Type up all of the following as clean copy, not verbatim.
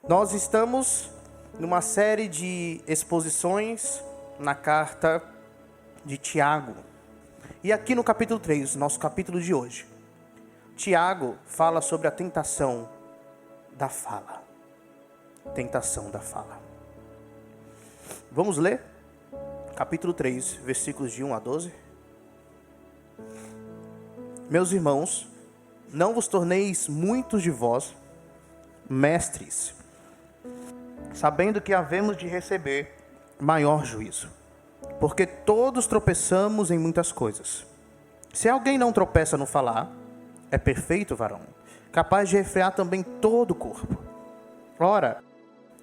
Nós estamos numa série de exposições na carta de Tiago. E aqui no capítulo 3, nosso capítulo de hoje, Tiago fala sobre a tentação da fala. Tentação da fala. Vamos ler? Capítulo 3, versículos de 1 a 12. Meus irmãos, não vos torneis muitos de vós mestres, sabendo que havemos de receber maior juízo. Porque todos tropeçamos em muitas coisas. Se alguém não tropeça no falar, é perfeito varão, capaz de refrear também todo o corpo. Ora,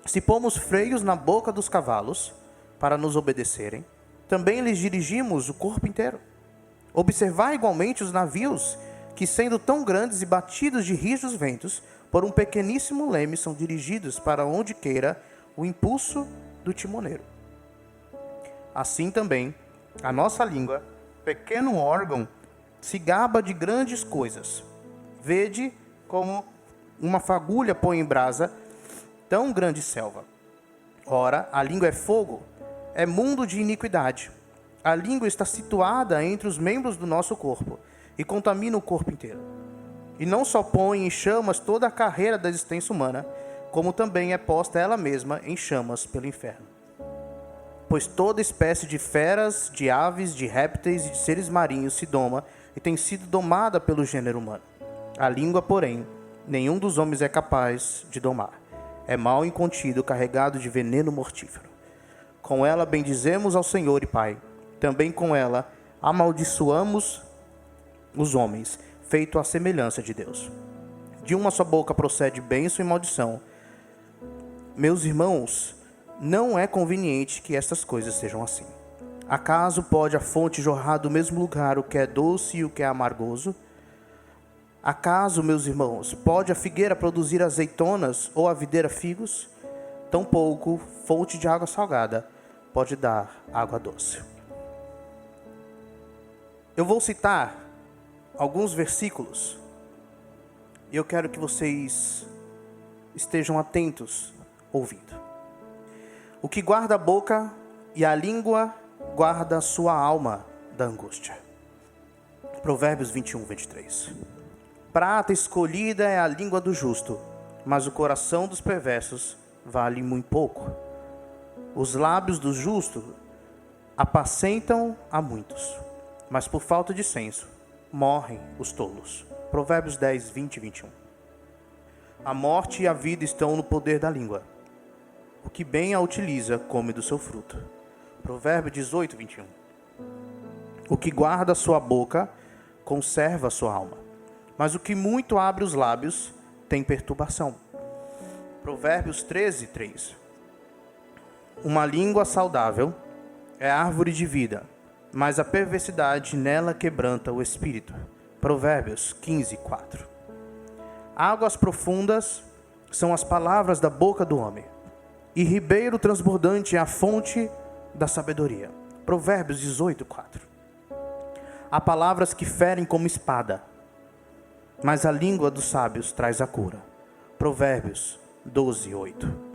se pomos freios na boca dos cavalos, para nos obedecerem, também lhes dirigimos o corpo inteiro. Observai igualmente os navios, que sendo tão grandes e batidos de rijos ventos, por um pequeníssimo leme são dirigidos para onde queira o impulso do timoneiro. Assim também, a nossa língua, pequeno órgão, se gaba de grandes coisas. Vede como uma fagulha põe em brasa tão grande selva. Ora, a língua é fogo, é mundo de iniquidade. A língua está situada entre os membros do nosso corpo e contamina o corpo inteiro. E não só põe em chamas toda a carreira da existência humana, como também é posta ela mesma em chamas pelo inferno. Pois toda espécie de feras, de aves, de répteis e de seres marinhos se doma e tem sido domada pelo gênero humano. A língua, porém, nenhum dos homens é capaz de domar. É mal incontido, carregado de veneno mortífero. Com ela bendizemos ao Senhor e Pai. Também com ela amaldiçoamos os homens, feito à semelhança de Deus. De uma só boca procede bênção e maldição. Meus irmãos, não é conveniente que estas coisas sejam assim. Acaso pode a fonte jorrar do mesmo lugar o que é doce e o que é amargoso? Acaso, meus irmãos, pode a figueira produzir azeitonas ou a videira figos? Tampouco fonte de água salgada pode dar água doce. Eu vou citar alguns versículos e eu quero que vocês estejam atentos ouvindo. O que guarda a boca e a língua guarda a sua alma da angústia. Provérbios 21, 23. Prata escolhida é a língua do justo, mas o coração dos perversos vale muito pouco. Os lábios do justo apacentam a muitos, mas por falta de senso morrem os tolos. Provérbios 10, 20 e 21. A morte e a vida estão no poder da língua. O que bem a utiliza, come do seu fruto. Provérbio 18, 21. O que guarda a sua boca, conserva a sua alma. Mas o que muito abre os lábios, tem perturbação. Provérbios 13, 3. Uma língua saudável é árvore de vida, mas a perversidade nela quebranta o espírito. Provérbios 15, 4. Águas profundas são as palavras da boca do homem, e ribeiro transbordante é a fonte da sabedoria. Provérbios 18, 4. Há palavras que ferem como espada, mas a língua dos sábios traz a cura. Provérbios 12, 8.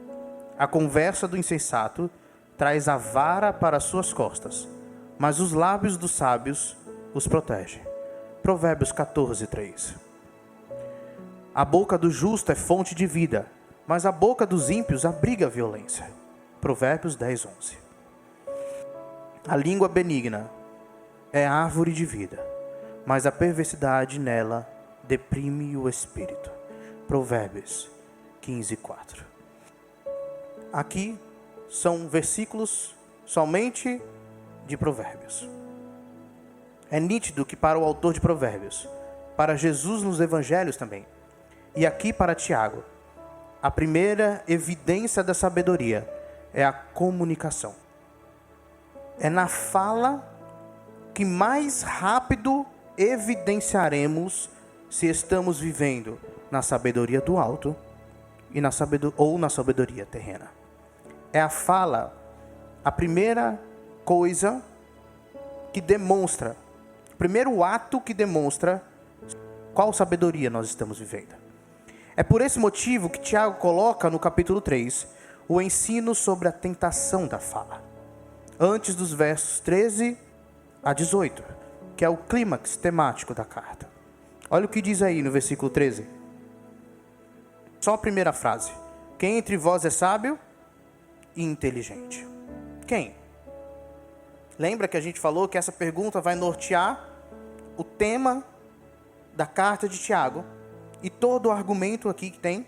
A conversa do insensato traz a vara para suas costas, mas os lábios dos sábios os protegem. Provérbios 14, 3. A boca do justo é fonte de vida, mas a boca dos ímpios abriga a violência. Provérbios 10, 11. A língua benigna é árvore de vida, mas a perversidade nela deprime o espírito. Provérbios 15, 4. Aqui são versículos somente de Provérbios. É nítido que para o autor de Provérbios, para Jesus nos evangelhos também, e aqui para Tiago, a primeira evidência da sabedoria é a comunicação. É na fala que mais rápido evidenciaremos se estamos vivendo na sabedoria do alto ou na sabedoria terrena. É a fala a primeira coisa que demonstra, o primeiro ato que demonstra qual sabedoria nós estamos vivendo. É por esse motivo que Tiago coloca no capítulo 3 o ensino sobre a tentação da fala, antes dos versos 13 a 18, que é o clímax temático da carta. Olha o que diz aí no versículo 13. Só a primeira frase. Quem entre vós é sábio e inteligente? Quem? Lembra que a gente falou que essa pergunta vai nortear o tema da carta de Tiago e todo o argumento aqui que tem?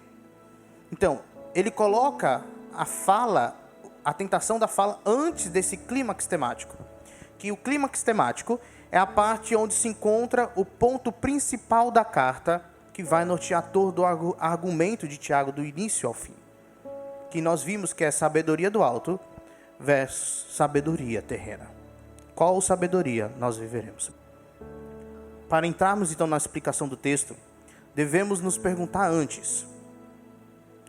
Então, ele coloca a fala, a tentação da fala antes desse clímax temático. Que o clímax temático é a parte onde se encontra o ponto principal da carta, que vai nortear todo o argumento de Tiago do início ao fim. Que nós vimos que é sabedoria do alto versus sabedoria terrena. Qual sabedoria nós viveremos? Para entrarmos então na explicação do texto, devemos nos perguntar antes: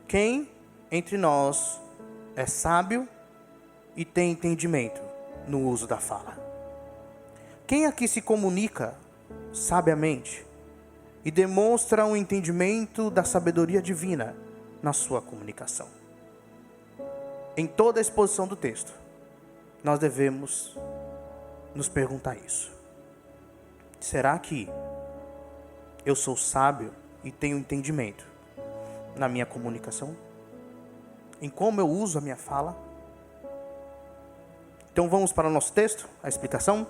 quem entre nós é sábio e tem entendimento no uso da fala? Quem aqui se comunica sabiamente e demonstra um entendimento da sabedoria divina na sua comunicação? Em toda a exposição do texto, nós devemos nos perguntar isso. Será que eu sou sábio e tenho entendimento na minha comunicação? Em como eu uso a minha fala? Então vamos para o nosso texto, a explicação.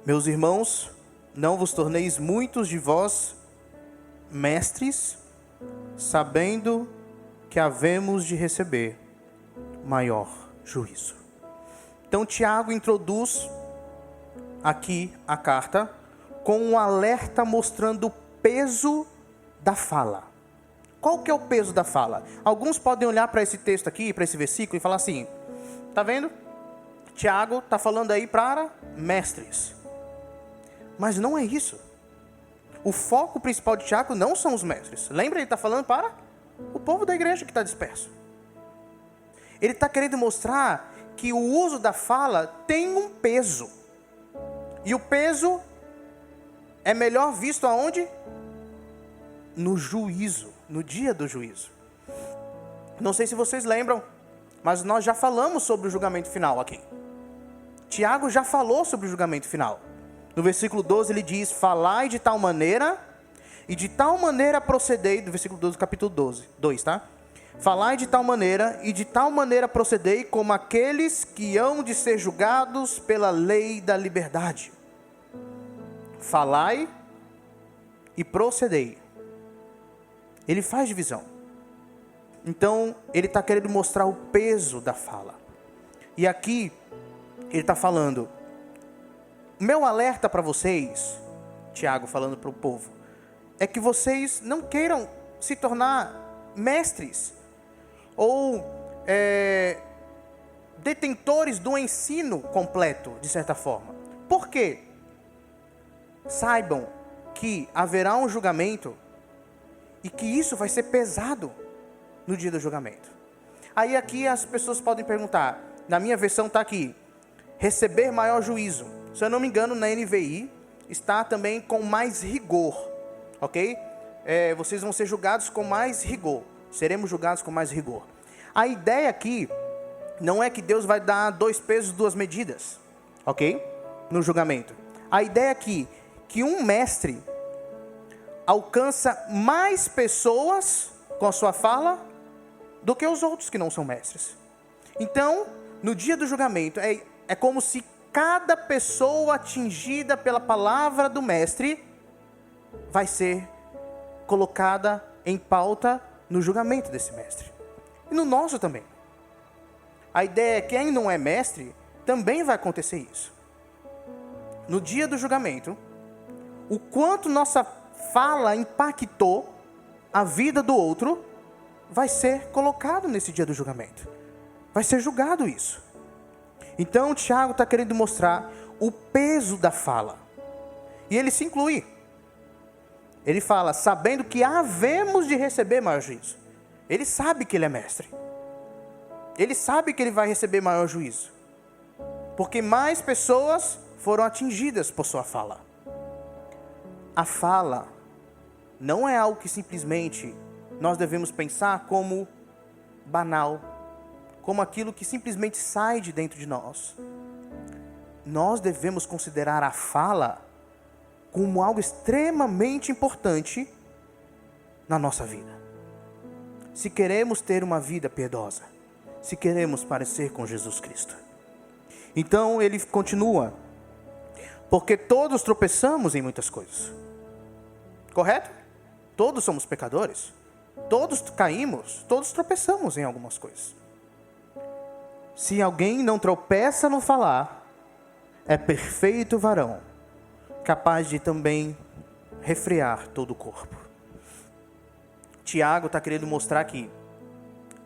Meus irmãos, não vos torneis muitos de vós mestres, sabendo que havemos de receber maior juízo. Então Tiago introduz aqui a carta com um alerta mostrando o peso da fala. Qual que é o peso da fala? Alguns podem olhar para esse texto aqui, para esse versículo e falar assim: tá vendo? Tiago está falando aí para mestres. Mas não é isso. O foco principal de Tiago não são os mestres. Lembra, ele está falando para o povo da igreja que está disperso. Ele está querendo mostrar que o uso da fala tem um peso. E o peso é melhor visto aonde? No juízo, no dia do juízo. Não sei se vocês lembram, mas nós já falamos sobre o julgamento final aqui. Tiago já falou sobre o julgamento final. No versículo 12 ele diz: falai de tal maneira, e de tal maneira procedei, do versículo 12 do capítulo 2, tá? Falai de tal maneira, e de tal maneira procedei, como aqueles que hão de ser julgados pela lei da liberdade. Falai e procedei. Ele faz divisão. Então, ele está querendo mostrar o peso da fala. E aqui, ele está falando: meu alerta para vocês, Tiago falando para o povo, é que vocês não queiram se tornar mestres ou detentores do ensino completo, de certa forma. Por quê? Saibam que haverá um julgamento e que isso vai ser pesado no dia do julgamento. Aí aqui as pessoas podem perguntar, na minha versão está aqui, receber maior juízo. Se eu não me engano, na NVI está também com mais rigor, ok? Vocês vão ser julgados com mais rigor. Seremos julgados com mais rigor. A ideia aqui não é que Deus vai dar 2 pesos, 2 medidas, ok? No julgamento. A ideia aqui que um mestre alcança mais pessoas com a sua fala do que os outros que não são mestres. Então, no dia do julgamento, é como se cada pessoa atingida pela palavra do mestre vai ser colocada em pauta no julgamento desse mestre. E no nosso também. A ideia é que quem não é mestre, também vai acontecer isso. No dia do julgamento, o quanto nossa fala impactou a vida do outro, vai ser colocado nesse dia do julgamento. Vai ser julgado isso. Então, Tiago está querendo mostrar o peso da fala. E ele se inclui. Ele fala, sabendo que havemos de receber maior juízo. Ele sabe que ele é mestre. Ele sabe que ele vai receber maior juízo. Porque mais pessoas foram atingidas por sua fala. A fala não é algo que simplesmente nós devemos pensar como banal, como aquilo que simplesmente sai de dentro de nós. Nós devemos considerar a fala como algo extremamente importante na nossa vida. Se queremos ter uma vida piedosa, se queremos parecer com Jesus Cristo. Então ele continua, porque todos tropeçamos em muitas coisas. Correto? Todos somos pecadores. Todos caímos, todos tropeçamos em algumas coisas. Se alguém não tropeça no falar, é perfeito varão, capaz de também refrear todo o corpo. Tiago está querendo mostrar aqui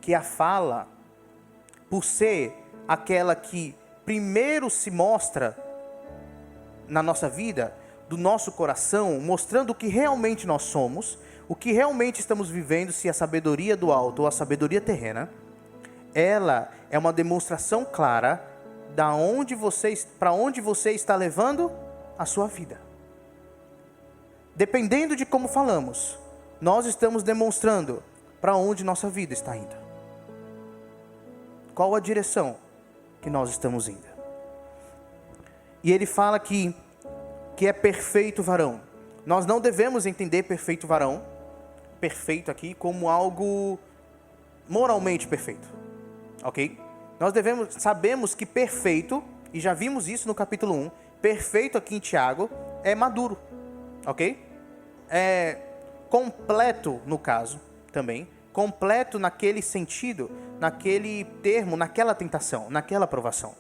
que a fala, por ser aquela que primeiro se mostra na nossa vida, do nosso coração, mostrando o que realmente nós somos, o que realmente estamos vivendo, se a sabedoria do alto ou a sabedoria terrena, ela é uma demonstração clara para onde você está levando a sua vida. Dependendo de como falamos, nós estamos demonstrando para onde nossa vida está indo. Qual a direção que nós estamos indo? E ele fala que é perfeito varão. Nós não devemos entender perfeito varão, perfeito aqui, como algo moralmente perfeito. Ok? Sabemos que perfeito, e já vimos isso no capítulo 1, perfeito aqui em Tiago, é maduro. Ok? É completo no caso, também. Completo naquele sentido, naquele termo, naquela tentação, naquela provação.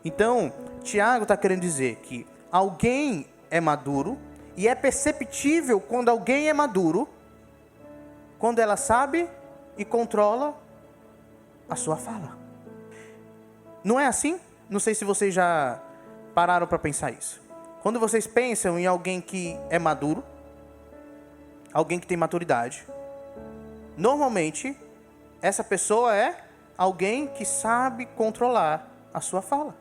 Então, Tiago está querendo dizer que alguém é maduro, e é perceptível quando alguém é maduro, quando ela sabe e controla a sua fala. Não é assim? Não sei se vocês já pararam para pensar isso. Quando vocês pensam em alguém que é maduro, alguém que tem maturidade, normalmente essa pessoa é alguém que sabe controlar a sua fala,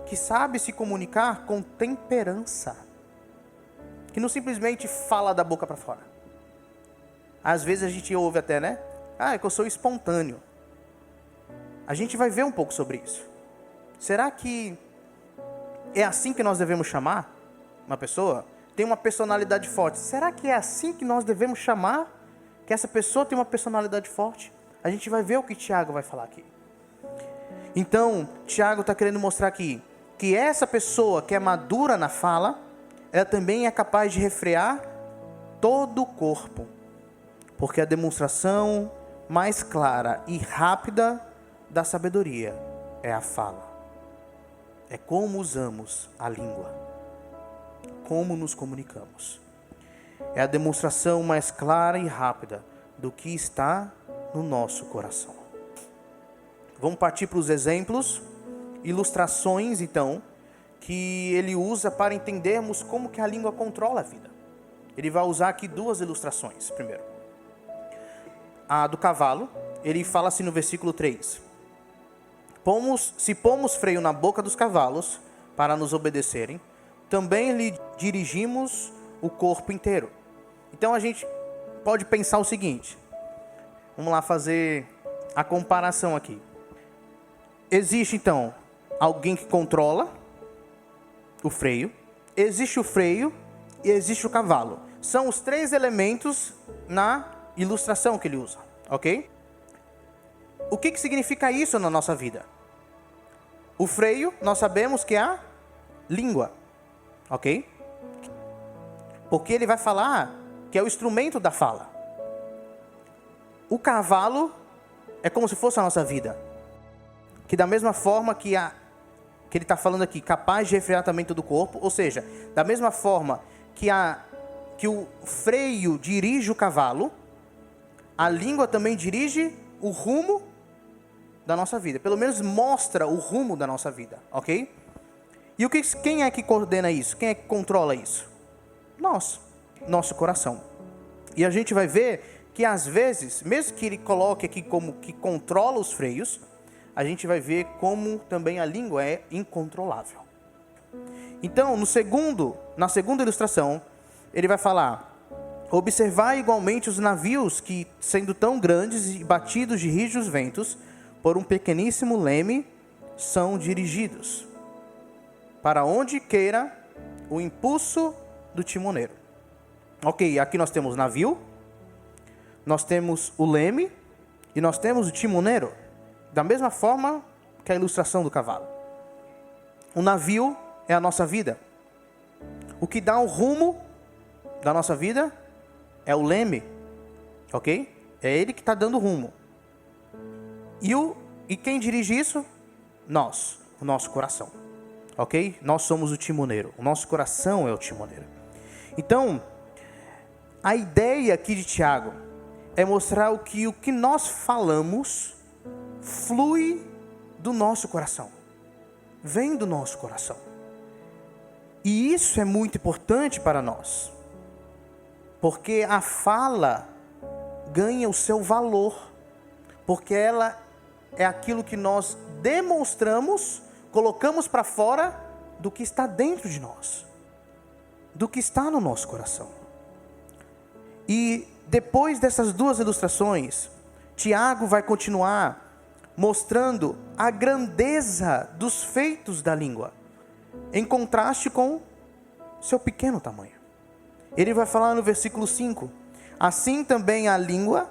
que sabe se comunicar com temperança, que não simplesmente fala da boca para fora. Às vezes a gente ouve até, né? É que eu sou espontâneo. A gente vai ver um pouco sobre isso. Será que é assim que nós devemos chamar uma pessoa? Tem uma personalidade forte. Será que é assim que nós devemos chamar? Que essa pessoa tem uma personalidade forte? A gente vai ver o que Tiago vai falar aqui. Então, Tiago está querendo mostrar aqui que essa pessoa que é madura na fala, ela também é capaz de refrear todo o corpo. Porque a demonstração mais clara e rápida da sabedoria é a fala. É como usamos a língua. Como nos comunicamos. É a demonstração mais clara e rápida do que está no nosso coração. Vamos partir para os exemplos, ilustrações então, que ele usa para entendermos como que a língua controla a vida. Ele vai usar aqui duas ilustrações. Primeiro, a do cavalo, ele fala assim no versículo 3. Se pomos freio na boca dos cavalos para nos obedecerem, também lhe dirigimos o corpo inteiro. Então a gente pode pensar o seguinte. Vamos lá fazer a comparação aqui. Existe então alguém que controla o freio, existe o freio e existe o cavalo. São os três elementos na ilustração que ele usa, ok? O que significa isso na nossa vida? O freio, nós sabemos que é a língua, ok? Porque ele vai falar que é o instrumento da fala. O cavalo é como se fosse a nossa vida. Que da mesma forma que ele está falando aqui, capaz de refrear também todo o corpo, ou seja, da mesma forma que o freio dirige o cavalo, a língua também dirige o rumo da nossa vida. Pelo menos mostra o rumo da nossa vida, ok? E quem é que coordena isso? Quem é que controla isso? Nosso coração. E a gente vai ver que às vezes, mesmo que ele coloque aqui como que controla os freios, a gente vai ver como também a língua é incontrolável. Então, na segunda ilustração, ele vai falar Observai igualmente os navios que, sendo tão grandes e batidos de rígidos ventos, por um pequeníssimo leme, são dirigidos, para onde queira o impulso do timoneiro. Ok, aqui nós temos navio, nós temos o leme e nós temos o timoneiro, da mesma forma que a ilustração do cavalo. O navio é a nossa vida. O que dá o rumo da nossa vida é o leme, ok? É ele que está dando rumo. E quem dirige isso? Nós, o nosso coração, ok? Nós somos o timoneiro, o nosso coração é o timoneiro. Então, a ideia aqui de Tiago é mostrar o que nós falamos flui do nosso coração, vem do nosso coração. E isso é muito importante para nós, porque a fala ganha o seu valor, porque ela é aquilo que nós demonstramos, colocamos para fora do que está dentro de nós, do que está no nosso coração. E depois dessas duas ilustrações, Tiago vai continuar mostrando a grandeza dos feitos da língua, em contraste com seu pequeno tamanho. Ele vai falar no versículo 5: assim também a língua,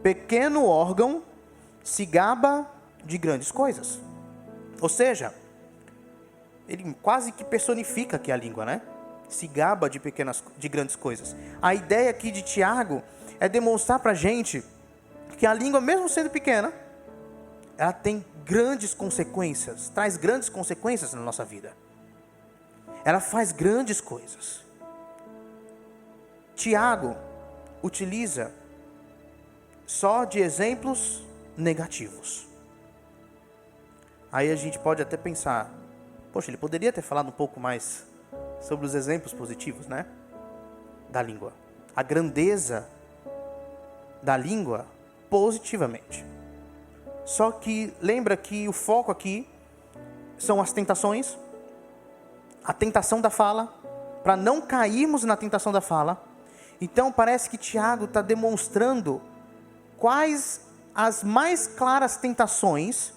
pequeno órgão, se gaba de grandes coisas. Ou seja, ele quase que personifica aqui a língua, né? Se gaba de grandes coisas. A ideia aqui de Tiago é demonstrar para a gente que a língua, mesmo sendo pequena, ela tem grandes consequências, traz grandes consequências na nossa vida. Ela faz grandes coisas. Tiago utiliza só de exemplos negativos. Aí a gente pode até pensar, poxa, ele poderia ter falado um pouco mais sobre os exemplos positivos, né? Da língua. A grandeza da língua positivamente. Só que lembra que o foco aqui são as tentações, a tentação da fala, para não cairmos na tentação da fala. Então parece que Tiago está demonstrando quais as mais claras tentações,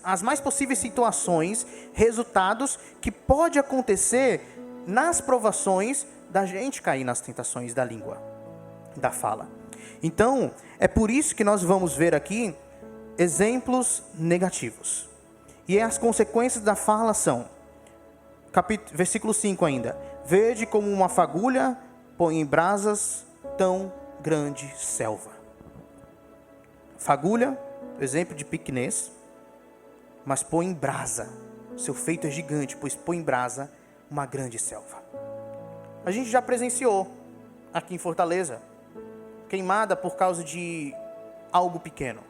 as mais possíveis situações, resultados que pode acontecer nas provações da gente cair nas tentações da língua, da fala. Então, é por isso que nós vamos ver aqui exemplos negativos. E as consequências da fala são, versículo 5 ainda: vede como uma fagulha põe em brasas tão grande selva. Fagulha, exemplo de pequenez, mas põe em brasa. Seu feito é gigante, pois põe em brasa uma grande selva. A gente já presenciou aqui em Fortaleza queimada por causa de algo pequeno.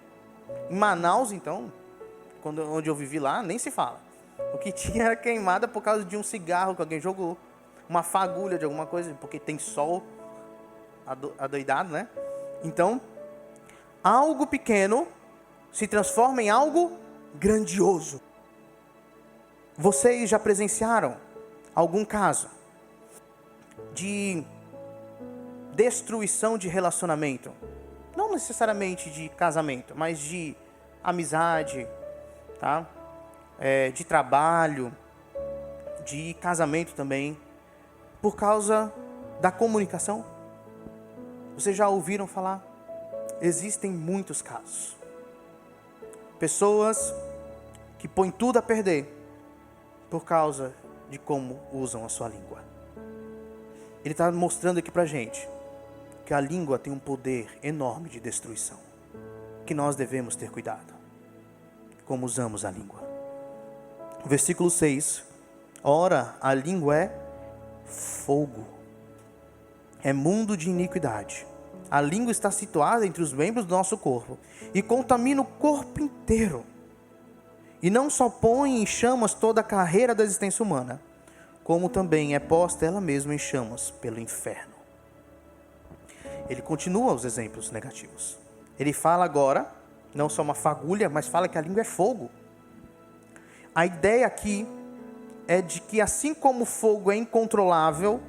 Em Manaus, então, onde eu vivi lá, nem se fala. O que tinha era queimada por causa de um cigarro que alguém jogou, uma fagulha de alguma coisa, porque tem sol adoidado, né? Então, algo pequeno se transforma em algo grandioso. Vocês já presenciaram algum caso de destruição de relacionamento? Não necessariamente de casamento, mas de amizade, tá? De trabalho, de casamento também, por causa da comunicação. Vocês já ouviram falar? Existem muitos casos. Pessoas que põem tudo a perder por causa de como usam a sua língua. Ele está mostrando aqui pra gente que a língua tem um poder enorme de destruição, que nós devemos ter cuidado como usamos a língua. Versículo 6: ora, a língua é fogo, é mundo de iniquidade. A língua está situada entre os membros do nosso corpo e contamina o corpo inteiro. E não só põe em chamas toda a carreira da existência humana, como também é posta ela mesma em chamas pelo inferno. Ele continua os exemplos negativos. Ele fala agora, não só uma fagulha, mas fala que a língua é fogo. A ideia aqui é de que assim como o fogo é incontrolável,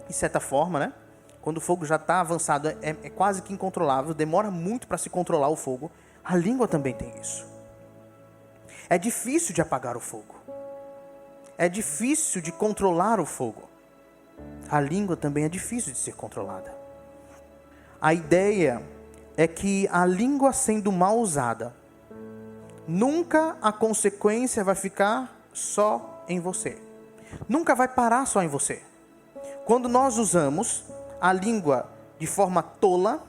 de certa forma, né? Quando o fogo já está avançado, é quase que incontrolável, demora muito para se controlar o fogo. A língua também tem isso. É difícil de apagar o fogo. É difícil de controlar o fogo. A língua também é difícil de ser controlada. A ideia é que a língua sendo mal usada, nunca a consequência vai ficar só em você. Nunca vai parar só em você. Quando nós usamos a língua de forma tola,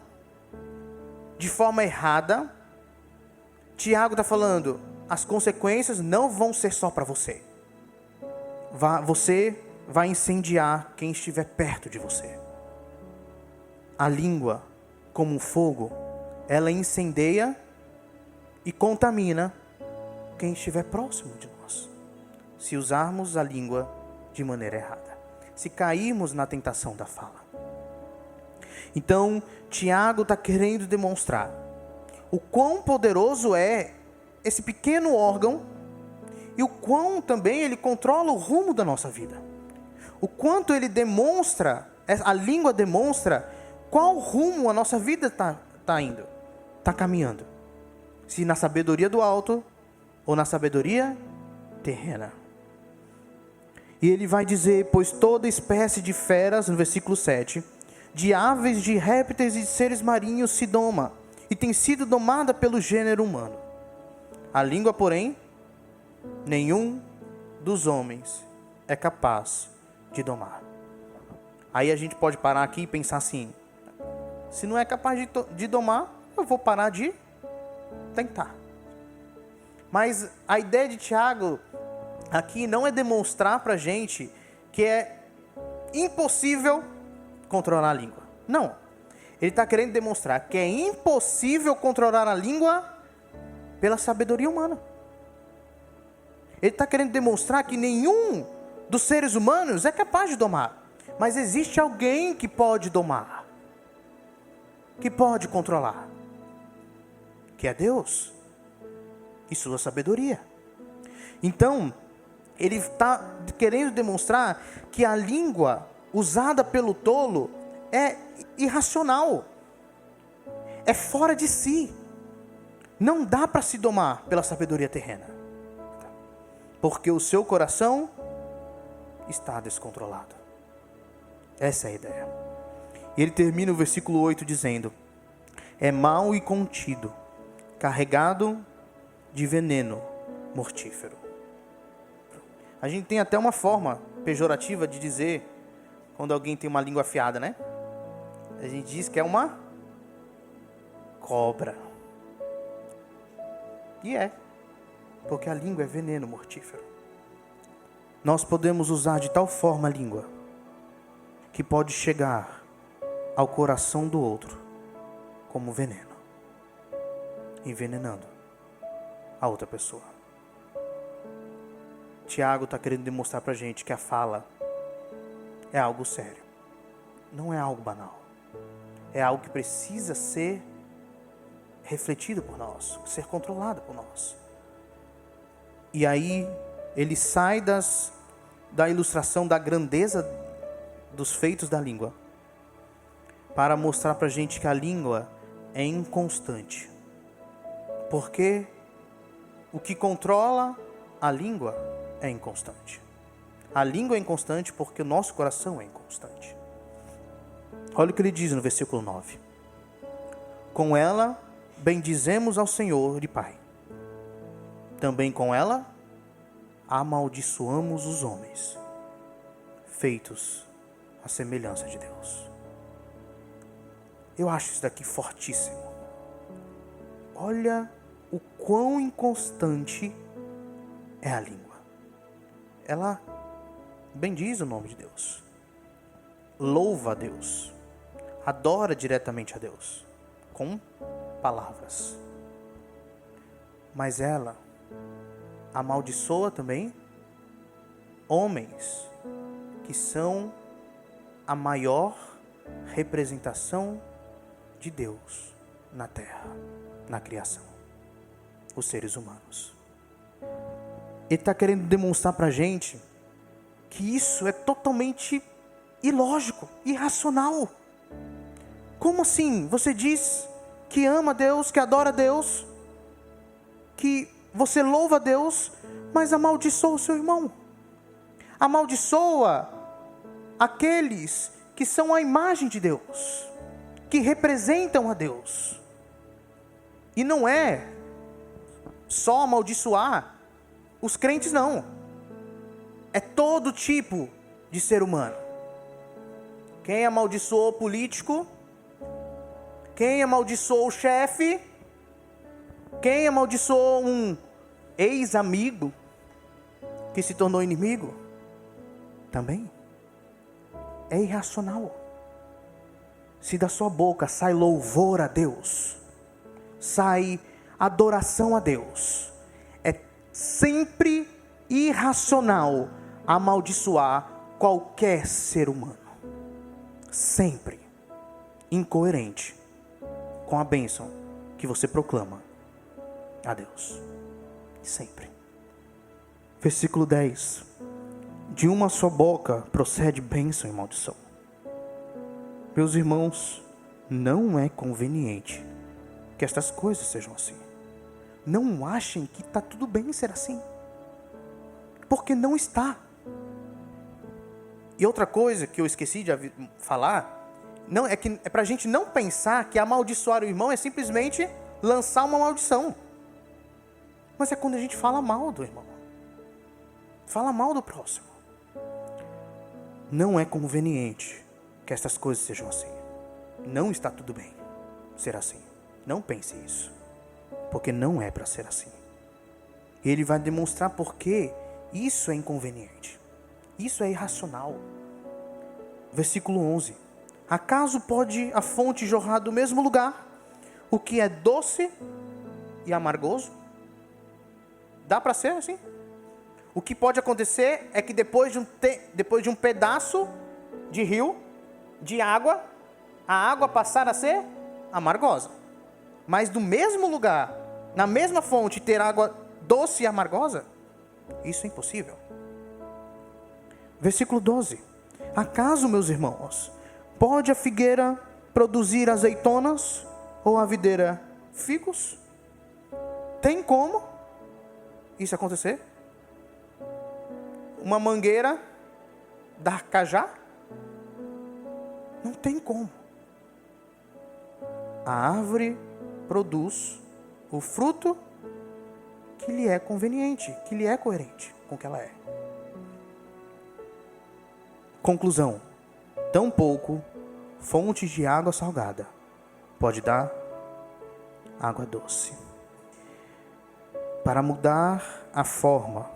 de forma errada, Tiago está falando, as consequências não vão ser só para você. Você vai incendiar quem estiver perto de você. A língua, como um fogo, ela incendeia e contamina quem estiver próximo de nós. Se usarmos a língua de maneira errada. Se cairmos na tentação da fala. Então, Tiago está querendo demonstrar o quão poderoso é esse pequeno órgão e o quão também ele controla o rumo da nossa vida. O quanto ele demonstra, a língua demonstra qual rumo a nossa vida está indo, está caminhando. Se na sabedoria do alto ou na sabedoria terrena. E ele vai dizer, pois toda espécie de feras, no versículo 7, de aves, de répteis e de seres marinhos se doma, e tem sido domada pelo gênero humano. A língua, porém, nenhum dos homens é capaz de domar. Aí a gente pode parar aqui e pensar assim, se não é capaz de domar, eu vou parar de tentar. Mas a ideia de Tiago aqui não é demonstrar para a gente que é impossível controlar a língua. Não. Ele está querendo demonstrar que é impossível controlar a língua pela sabedoria humana. Ele está querendo demonstrar que nenhum dos seres humanos é capaz de domar. Mas existe alguém que pode domar. Que pode controlar. Que é Deus. E sua sabedoria. Então, ele está querendo demonstrar que a língua usada pelo tolo é irracional. É fora de si. Não dá para se domar pela sabedoria terrena. Porque o seu coração está descontrolado. Essa é a ideia. E ele termina o versículo 8 dizendo: é mau e contido, carregado de veneno mortífero. A gente tem até uma forma pejorativa de dizer quando alguém tem uma língua afiada, né? A gente diz que é uma cobra. E é, porque a língua é veneno mortífero. Nós podemos usar de tal forma a língua que pode chegar ao coração do outro como veneno, envenenando a outra pessoa. Tiago está querendo demonstrar para a gente que a fala é algo sério, não é algo banal, é algo que precisa ser refletido por nós, ser controlado por nós. E aí ele sai da ilustração da grandeza dos feitos da língua para mostrar para a gente que a língua é inconstante. Porque o que controla a língua é inconstante. A língua é inconstante porque o nosso coração é inconstante. Olha o que ele diz no versículo 9. Com ela bendizemos ao Senhor e Pai. Também com ela amaldiçoamos os homens, feitos à semelhança de Deus. Eu acho isso daqui fortíssimo. Olha o quão inconstante é a língua. Ela bendiz o nome de Deus, louva a Deus, adora diretamente a Deus, com palavras. Mas ela amaldiçoa também homens que são a maior representação de Deus na terra, na criação, os seres humanos. Ele está querendo demonstrar para a gente que isso é totalmente ilógico, irracional. Como assim? Você diz que ama Deus, que adora Deus, que você louva Deus, mas amaldiçoa o seu irmão. Amaldiçoa aqueles que são a imagem de Deus, que representam a Deus. E não é só amaldiçoar os crentes, não. É todo tipo de ser humano. Quem amaldiçoou o político, quem amaldiçoou o chefe, quem amaldiçoou um ex-amigo que se tornou inimigo, também é irracional. Se da sua boca sai louvor a Deus, sai adoração a Deus, é sempre irracional amaldiçoar qualquer ser humano. Sempre incoerente com a bênção que você proclama a Deus. Sempre. Versículo 10. De uma só boca procede bênção e maldição. Meus irmãos, não é conveniente que estas coisas sejam assim. Não achem que está tudo bem ser assim, porque não está. E outra coisa que eu esqueci de falar, não, é para a gente não pensar que amaldiçoar o irmão é simplesmente lançar uma maldição. Mas é quando a gente fala mal do irmão, fala mal do próximo. Não é conveniente que estas coisas sejam assim. Não está tudo bem ser assim. Não pense isso, porque não é para ser assim. E ele vai demonstrar por que isso é inconveniente. Isso é irracional. Versículo 11. Acaso pode a fonte jorrar do mesmo lugar o que é doce e amargoso? Dá para ser assim? O que pode acontecer é que depois de um pedaço de rio, de água, a água passar a ser amargosa. Mas do mesmo lugar, na mesma fonte, ter água doce e amargosa? Isso é impossível. Versículo 12. Acaso, meus irmãos, pode a figueira produzir azeitonas ou a videira figos? Tem como isso acontecer? Uma mangueira dar cajá? Não tem como. A árvore produz o fruto que lhe é conveniente, que lhe é coerente com o que ela é. Conclusão: tampouco fontes de água salgada pode dar água doce. Para mudar a forma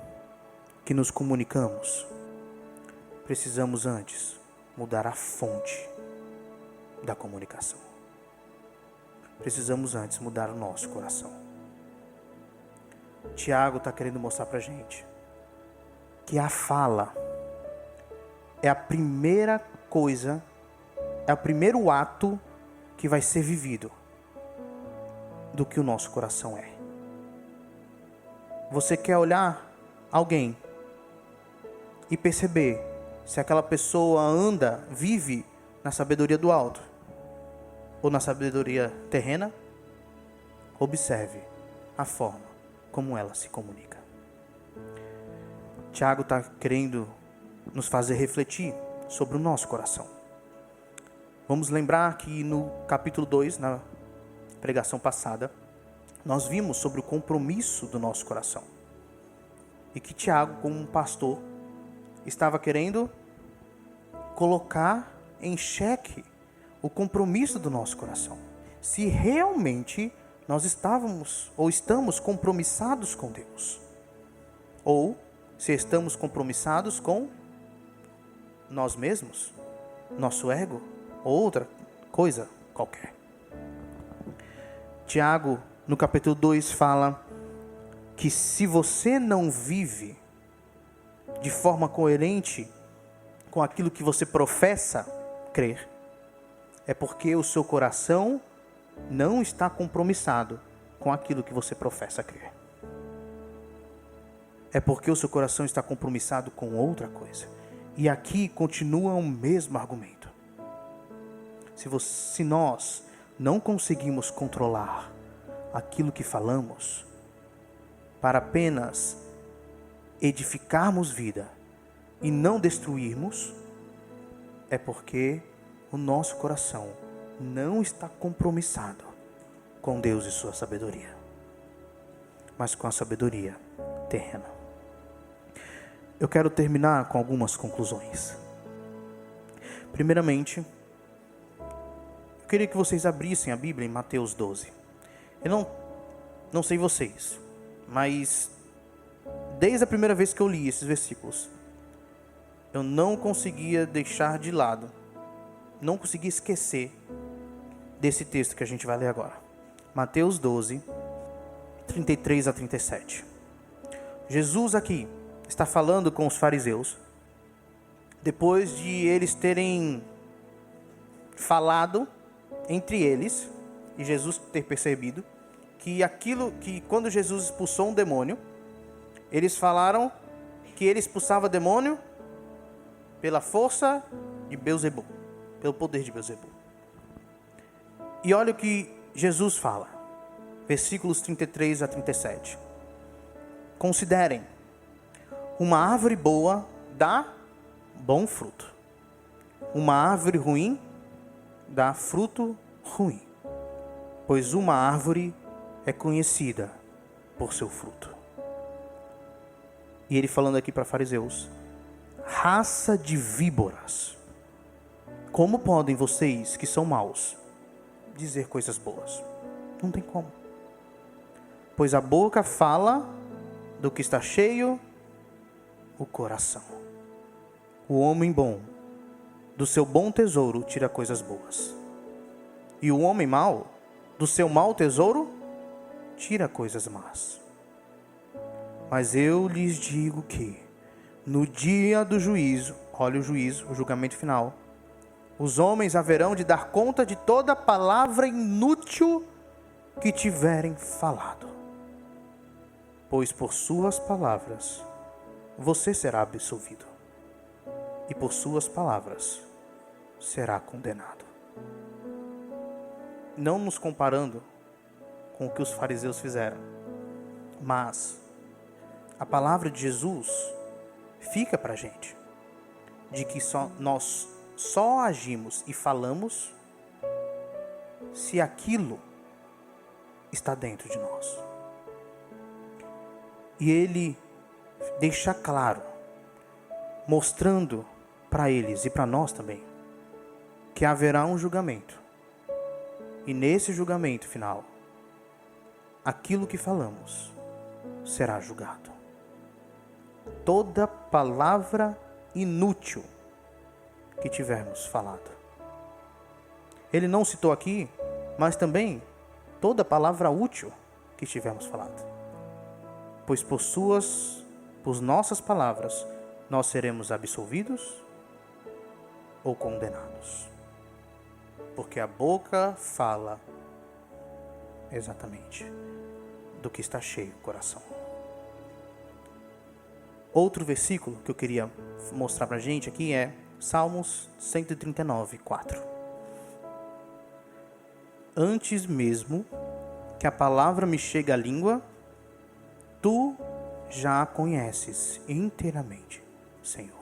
que nos comunicamos, precisamos antes mudar a fonte da comunicação. Precisamos antes mudar o nosso coração. Tiago está querendo mostrar para a gente que a fala é a primeira coisa, é o primeiro ato que vai ser vivido do que o nosso coração é. Você quer olhar alguém e perceber se aquela pessoa anda, vive na sabedoria do alto ou na sabedoria terrena? Observe a forma como ela se comunica. Tiago está querendo nos fazer refletir sobre o nosso coração. Vamos lembrar que no capítulo 2, na pregação passada, nós vimos sobre o compromisso do nosso coração. E que Tiago, como um pastor, estava querendo colocar em xeque o compromisso do nosso coração. Se realmente nós estávamos ou estamos compromissados com Deus. Ou se estamos compromissados com nós mesmos, nosso ego, ou outra coisa qualquer. Tiago, no capítulo 2, fala que se você não vive de forma coerente com aquilo que você professa crer, é porque o seu coração não está compromissado com aquilo que você professa crer. É porque o seu coração está compromissado com outra coisa. E aqui continua o mesmo argumento. Se nós não conseguimos controlar aquilo que falamos, para apenas edificarmos vida e não destruirmos, é porque o nosso coração não está compromissado com Deus e sua sabedoria, mas com a sabedoria terrena. Eu quero terminar com algumas conclusões. Primeiramente, eu queria que vocês abrissem a Bíblia em Mateus 12. Eu não sei vocês, mas desde a primeira vez que eu li esses versículos, eu não conseguia deixar de lado, não conseguia esquecer desse texto que a gente vai ler agora. Mateus 12, 33 a 37. Jesus aqui está falando com os fariseus, depois de eles terem falado entre eles, e Jesus ter percebido que quando Jesus expulsou um demônio, eles falaram que ele expulsava demônio pela força de Beelzebul, pelo poder de Beelzebul. E olha o que Jesus fala, versículos 33 a 37. Considerem, uma árvore boa dá bom fruto, uma árvore ruim dá fruto ruim, pois uma árvore é conhecida por seu fruto. E ele falando aqui para fariseus: raça de víboras, como podem vocês que são maus dizer coisas boas? Não tem como. Pois a boca fala do que está cheio o coração. O homem bom do seu bom tesouro tira coisas boas, e o homem mau do seu mau tesouro tira coisas más. Mas eu lhes digo que no dia do juízo, olha o juízo, o julgamento final, os homens haverão de dar conta de toda palavra inútil que tiverem falado. Pois por suas palavras você será absolvido, e por suas palavras será condenado. Não nos comparando com o que os fariseus fizeram, mas a palavra de Jesus fica para a gente, de que nós só agimos e falamos se aquilo está dentro de nós. E ele deixa claro, mostrando para eles e para nós também, que haverá um julgamento. E nesse julgamento final, aquilo que falamos será julgado. Toda palavra inútil que tivermos falado. Ele não citou aqui, mas também toda palavra útil que tivermos falado. Pois por nossas palavras, nós seremos absolvidos ou condenados. Porque a boca fala exatamente do que está cheio o coração. Outro versículo que eu queria mostrar para a gente aqui é Salmos 139, 4. Antes mesmo que a palavra me chegue à língua, tu já a conheces inteiramente, Senhor.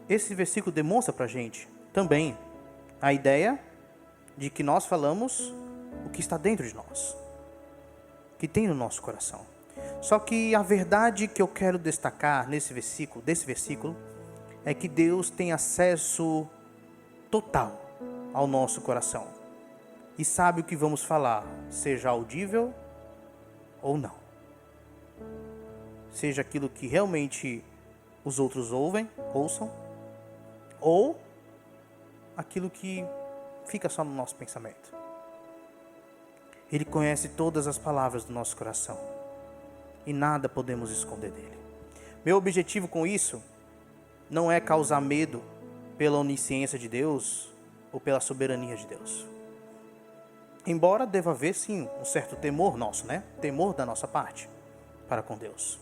Esse versículo demonstra para a gente também a ideia de que nós falamos o que está dentro de nós, que tem no nosso coração. Só que a verdade que eu quero destacar desse versículo, é que Deus tem acesso total ao nosso coração e sabe o que vamos falar, seja audível ou não, seja aquilo que realmente os outros ouçam, ou aquilo que fica só no nosso pensamento. Ele conhece todas as palavras do nosso coração e nada podemos esconder dele. Meu objetivo com isso não é causar medo pela onisciência de Deus ou pela soberania de Deus. Embora deva haver sim um certo temor nosso, Temor da nossa parte para com Deus.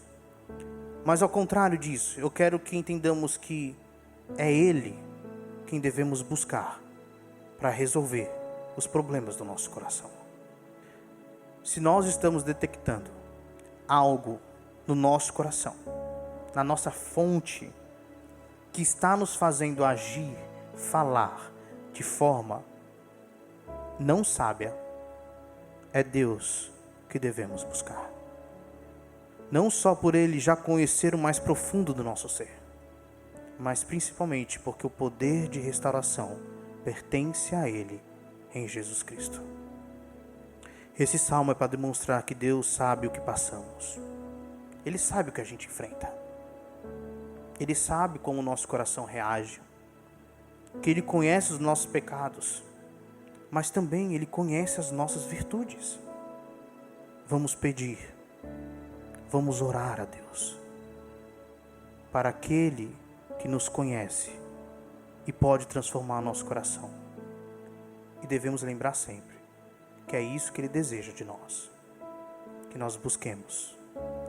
Mas ao contrário disso, eu quero que entendamos que é Ele quem devemos buscar para resolver os problemas do nosso coração. Se nós estamos detectando algo no nosso coração, na nossa fonte, que está nos fazendo agir, falar de forma não sábia, é Deus que devemos buscar. Não só por Ele já conhecer o mais profundo do nosso ser, mas principalmente porque o poder de restauração pertence a Ele em Jesus Cristo. Esse salmo é para demonstrar que Deus sabe o que passamos. Ele sabe o que a gente enfrenta. Ele sabe como o nosso coração reage. Que Ele conhece os nossos pecados, mas também Ele conhece as nossas virtudes. Vamos pedir, vamos orar a Deus, para aquele que nos conhece e pode transformar nosso coração. E devemos lembrar sempre que é isso que Ele deseja de nós, que nós busquemos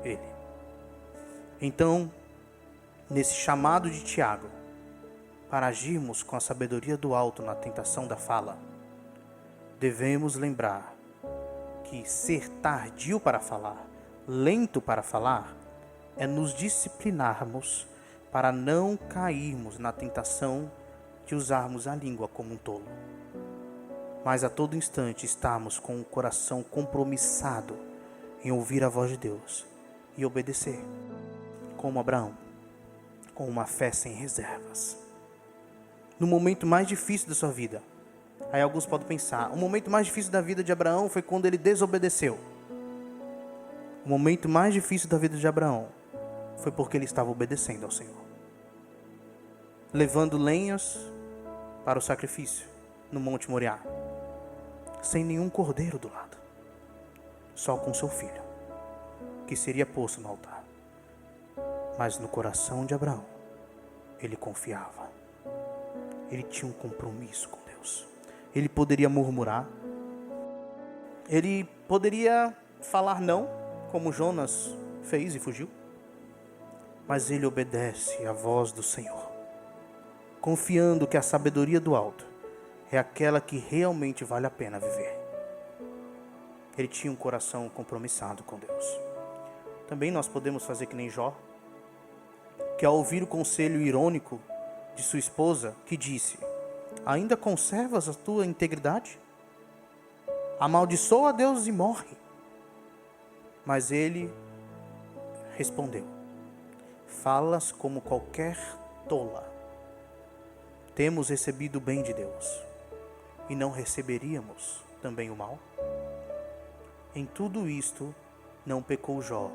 Ele. Então, nesse chamado de Tiago, para agirmos com a sabedoria do alto na tentação da fala, devemos lembrar que ser tardio para falar, lento para falar, é nos disciplinarmos para não cairmos na tentação de usarmos a língua como um tolo, mas a todo instante estarmos com o coração compromissado em ouvir a voz de Deus e obedecer, como Abraão, com uma fé sem reservas. No momento mais difícil da sua vida, aí alguns podem pensar, o momento mais difícil da vida de Abraão foi quando ele desobedeceu. O momento mais difícil da vida de Abraão foi porque ele estava obedecendo ao Senhor, levando lenhas para o sacrifício no Monte Moriá, sem nenhum cordeiro do lado, só com seu filho, que seria posto no altar. Mas no coração de Abraão, ele confiava. Ele tinha um compromisso com Deus. Ele poderia murmurar. Ele poderia falar não, como Jonas fez e fugiu. Mas ele obedece à voz do Senhor, confiando que a sabedoria do alto é aquela que realmente vale a pena viver. Ele tinha um coração compromissado com Deus. Também nós podemos fazer que nem Jó, que ao ouvir o conselho irônico de sua esposa, que disse: ainda conservas a tua integridade? Amaldiçoa a Deus e morre. Mas ele respondeu: falas como qualquer tola. Temos recebido o bem de Deus, e não receberíamos também o mal? Em tudo isto não pecou Jó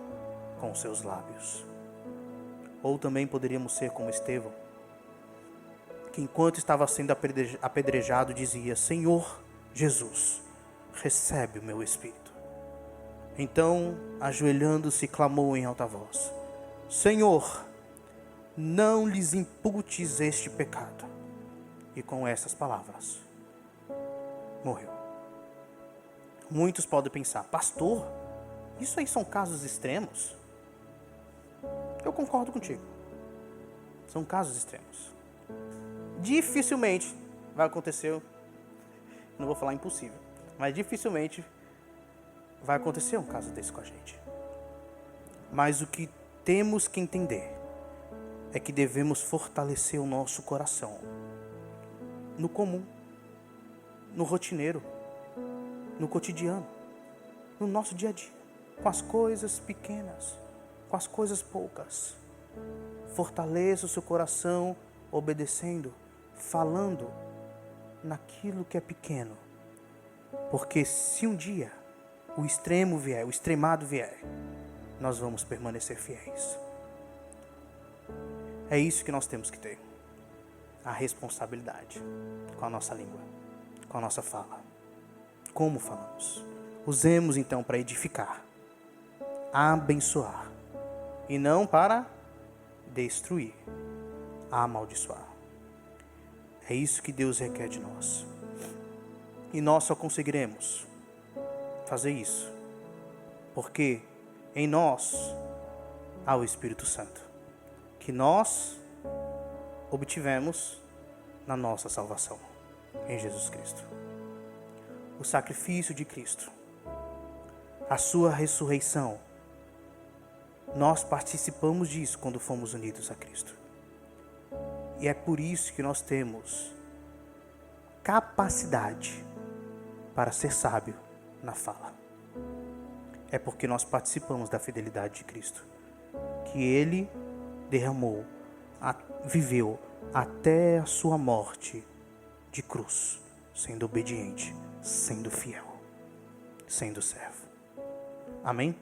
com seus lábios. Ou também poderíamos ser como Estevão, que enquanto estava sendo apedrejado dizia: Senhor Jesus, recebe o meu espírito. Então, ajoelhando-se, clamou em alta voz: Senhor, não lhes imputes este pecado. E com essas palavras, morreu. Muitos podem pensar: pastor, isso aí são casos extremos? Eu concordo contigo. São casos extremos. Dificilmente vai acontecer, não vou falar impossível, mas dificilmente vai acontecer um caso desse com a gente. Mas o que temos que entender é que devemos fortalecer o nosso coração no comum, no rotineiro, no cotidiano, no nosso dia a dia, com as coisas pequenas, com as coisas poucas. Fortaleça o seu coração obedecendo, falando naquilo que é pequeno. Porque se um dia o extremo vier, o extremado vier, nós vamos permanecer fiéis. É isso que nós temos que ter. A responsabilidade com a nossa língua, com a nossa fala. Como falamos? Usemos então para edificar, abençoar, e não para destruir, amaldiçoar. É isso que Deus requer de nós. E nós só conseguiremos fazer isso porque em nós ao Espírito Santo, que nós obtivemos na nossa salvação em Jesus Cristo. O sacrifício de Cristo, a sua ressurreição, nós participamos disso quando fomos unidos a Cristo. E é por isso que nós temos capacidade para ser sábio na fala. É porque nós participamos da fidelidade de Cristo, que Ele derramou, viveu até a sua morte de cruz, sendo obediente, sendo fiel, sendo servo. Amém?